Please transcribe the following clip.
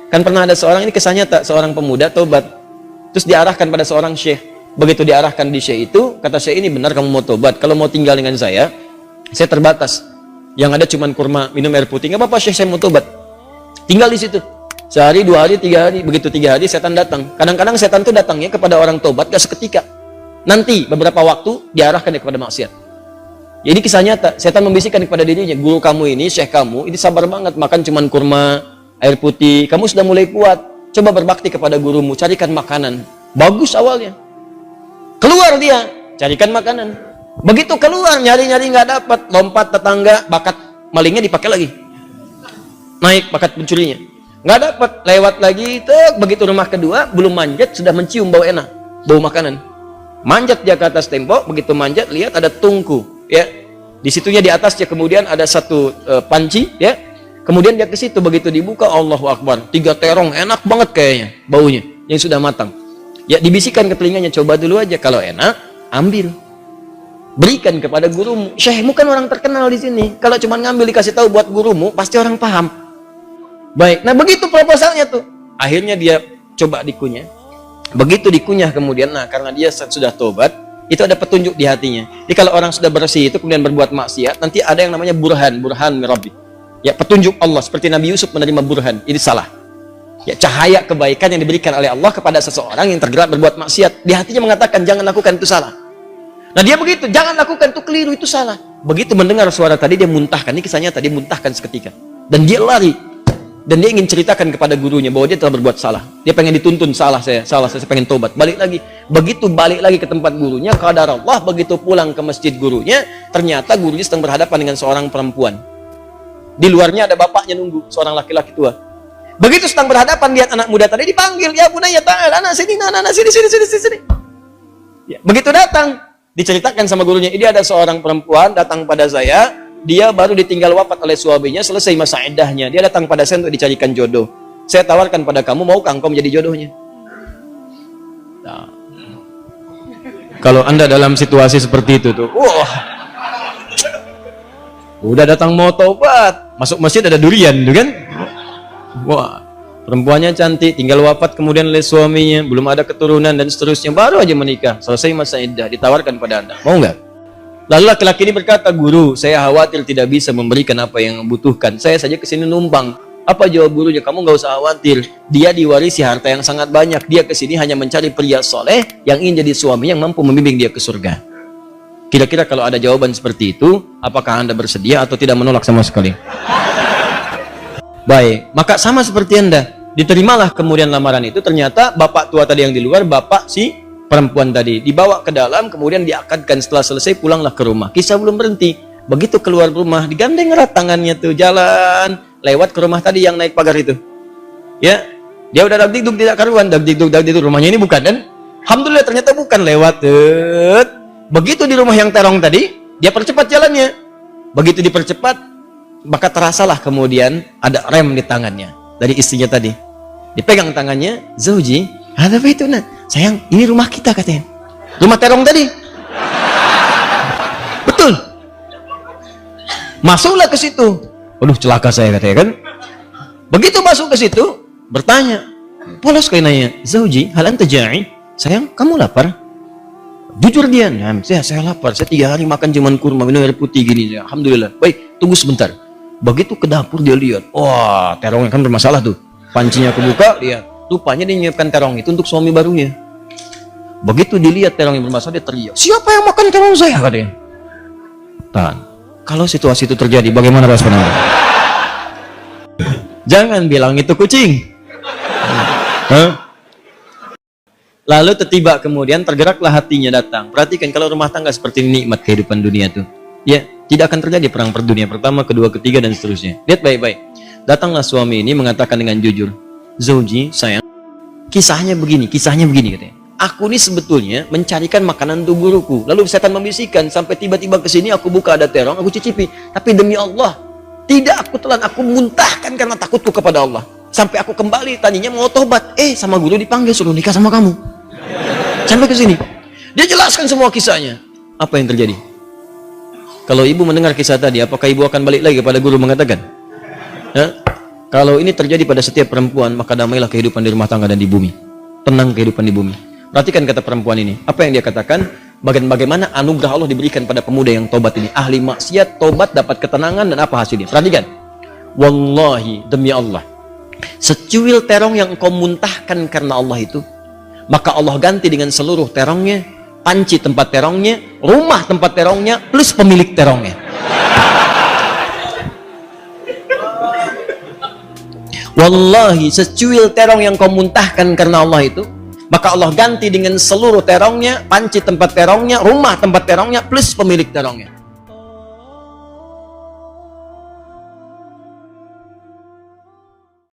Kan pernah ada seorang, ini kisah nyata, seorang pemuda tobat, terus diarahkan pada seorang syekh. Begitu diarahkan di syekh itu, kata syekh, ini benar kamu mau tobat, kalau mau tinggal dengan saya terbatas, yang ada cuman kurma, minum air putih. Nggak apa-apa syekh, saya mau tobat, tinggal di situ sehari, 2 hari, 3 hari. Begitu 3 hari setan datang. Kadang-kadang setan itu datangnya kepada orang tobat gak seketika, nanti beberapa waktu diarahkan dia kepada maksiat. Jadi kisah nyata, setan membisikkan kepada dirinya, guru kamu ini, syekh kamu ini sabar banget, makan cuman kurma, air putih, kamu sudah mulai kuat, coba berbakti kepada gurumu, carikan makanan. Bagus awalnya, keluar dia carikan makanan. Begitu keluar nyari-nyari nggak dapat, lompat tetangga, bakat malingnya dipakai lagi, naik bakat pencurinya, nggak dapat, lewat lagi. Begitu rumah kedua, belum manjat sudah mencium bau enak, bau makanan. Manjat dia ke atas tembok, begitu manjat lihat ada tungku, ya, di situnya di atasnya kemudian ada satu panci, ya. Kemudian dia ke situ, begitu dibuka, Allahu Akbar, 3 terong, enak banget kayaknya baunya, yang sudah matang. Ya, dibisikkan ke telinganya, coba dulu aja, kalau enak ambil, berikan kepada gurumu. Syekhmu kan orang terkenal di sini, kalau cuma ngambil dikasih tahu buat gurumu, pasti orang paham. Baik, nah begitu proposalnya tuh. Akhirnya dia coba dikunyah. Begitu dikunyah kemudian, nah karena dia sudah tobat, itu ada petunjuk di hatinya. Jadi kalau orang sudah bersih itu kemudian berbuat maksiat, nanti ada yang namanya burhan mirabbi. Ya, petunjuk Allah, seperti Nabi Yusuf menerima burhan, ini salah. Ya, cahaya kebaikan yang diberikan oleh Allah kepada seseorang yang tergerak berbuat maksiat. Di hatinya mengatakan jangan lakukan itu salah. Nah dia begitu, jangan lakukan itu keliru, itu salah. Begitu mendengar suara tadi dia muntahkan, ini kisahnya tadi, muntahkan seketika. Dan dia lari. Dan dia ingin ceritakan kepada gurunya bahwa dia telah berbuat salah. Dia pengen dituntun, salah saya pengen tobat. Balik lagi. Begitu balik lagi ke tempat gurunya, qadar Allah, begitu pulang ke masjid gurunya, ternyata gurunya sedang berhadapan dengan seorang perempuan. Di luarnya ada bapaknya nunggu, seorang laki-laki tua. Begitu sedang berhadapan, lihat anak muda tadi dipanggil, ya bunaya ta'al, anak sini, sini. Ya, begitu datang, diceritakan sama gurunya, ini ada seorang perempuan datang pada saya, dia baru ditinggal wafat oleh suaminya, selesai masa iddahnya, dia datang pada saya untuk dicarikan jodoh. Saya tawarkan pada kamu, maukah engkau menjadi jodohnya? Nah, kalau anda dalam situasi seperti itu tuh, udah datang mau tobat, masuk masjid ada durian tuh kan? Wah, perempuannya cantik, tinggal wafat kemudian oleh suaminya, belum ada keturunan dan seterusnya, baru aja menikah, selesai masa iddah, ditawarkan pada anda, mau nggak? Lalu laki-laki ini berkata, guru, saya khawatir tidak bisa memberikan apa yang membutuhkan, saya saja kesini numpang. Apa jawab gurunya? Kamu nggak usah khawatir, dia diwarisi harta yang sangat banyak, dia kesini hanya mencari pria soleh yang ingin jadi suami yang mampu membimbing dia ke surga. Kira-kira kalau ada jawaban seperti itu, apakah anda bersedia atau tidak menolak sama sekali? Baik, maka sama seperti anda, diterimalah kemudian lamaran itu. Ternyata bapak tua tadi yang di luar, bapak si perempuan tadi, dibawa ke dalam, kemudian diakadkan. Setelah selesai pulanglah ke rumah. Kisah belum berhenti, begitu keluar rumah digandeng erat tangannya tuh, jalan lewat ke rumah tadi yang naik pagar itu. Ya, dia udah dagdikduk tidak karuan, dagdikduk rumahnya ini bukan, dan alhamdulillah ternyata bukan, lewat. Begitu di rumah yang terong tadi, dia percepat jalannya. Begitu dipercepat, maka terasalah kemudian ada rem di tangannya dari istrinya tadi. Dipegang tangannya, zauji, ada apa itu nak? Sayang, ini rumah kita katanya. Rumah terong tadi. Betul. Masuklah ke situ. Aduh, celaka saya katanya kan. Begitu masuk ke situ, bertanya, polos kayak nanya, zauji, hal anta ja'i? Sayang, kamu lapar? Jujur dia, nah, saya lapar, saya 3 hari makan cuman kurma, minum air putih gini. Alhamdulillah. Baik, tunggu sebentar. Begitu ke dapur dia lihat, wah, terongnya kan bermasalah tuh. Pancinya kebuka, lihat, rupanya dia menyiapkan terong itu untuk suami barunya. Begitu dilihat terong yang bermasalah, dia teriak, siapa yang makan terong saya katanya. Tahan. Kalau situasi itu terjadi, bagaimana respon anda? Jangan bilang itu kucing. Lalu tiba kemudian tergeraklah hatinya datang. Perhatikan kalau rumah tangga seperti ini, nikmat kehidupan dunia tuh. Ya, tidak akan terjadi perang per dunia pertama, kedua, ketiga dan seterusnya. Lihat baik-baik. Datanglah suami ini mengatakan dengan jujur, zauji, sayang, kisahnya begini katanya. Aku ini sebetulnya mencarikan makanan untuk guruku. Lalu setan membisikkan sampai tiba-tiba ke sini aku buka ada terong, aku cicipi. Tapi demi Allah, tidak aku telan, aku muntahkan karena takutku kepada Allah. Sampai aku kembali tadinya mau tobat, sama guru dipanggil suruh nikah sama kamu. Sampai ke sini. Dia jelaskan semua kisahnya. Apa yang terjadi? Kalau ibu mendengar kisah tadi, apakah ibu akan balik lagi kepada guru mengatakan? Kalau ini terjadi pada setiap perempuan, maka damailah kehidupan di rumah tangga dan di bumi. Tenang kehidupan di bumi. Perhatikan kata perempuan ini. Apa yang dia katakan? Bagaimana anugerah Allah diberikan pada pemuda yang tobat ini. Ahli maksiat, tobat, dapat ketenangan, dan apa hasilnya? Perhatikan. Wallahi, demi Allah. Secuil terong yang kau muntahkan karena Allah itu, maka Allah ganti dengan seluruh terongnya, panci tempat terongnya, rumah tempat terongnya, plus pemilik terongnya. Wallahi, secuil terong yang kau muntahkan karena Allah itu, maka Allah ganti dengan seluruh terongnya, panci tempat terongnya, rumah tempat terongnya, plus pemilik terongnya.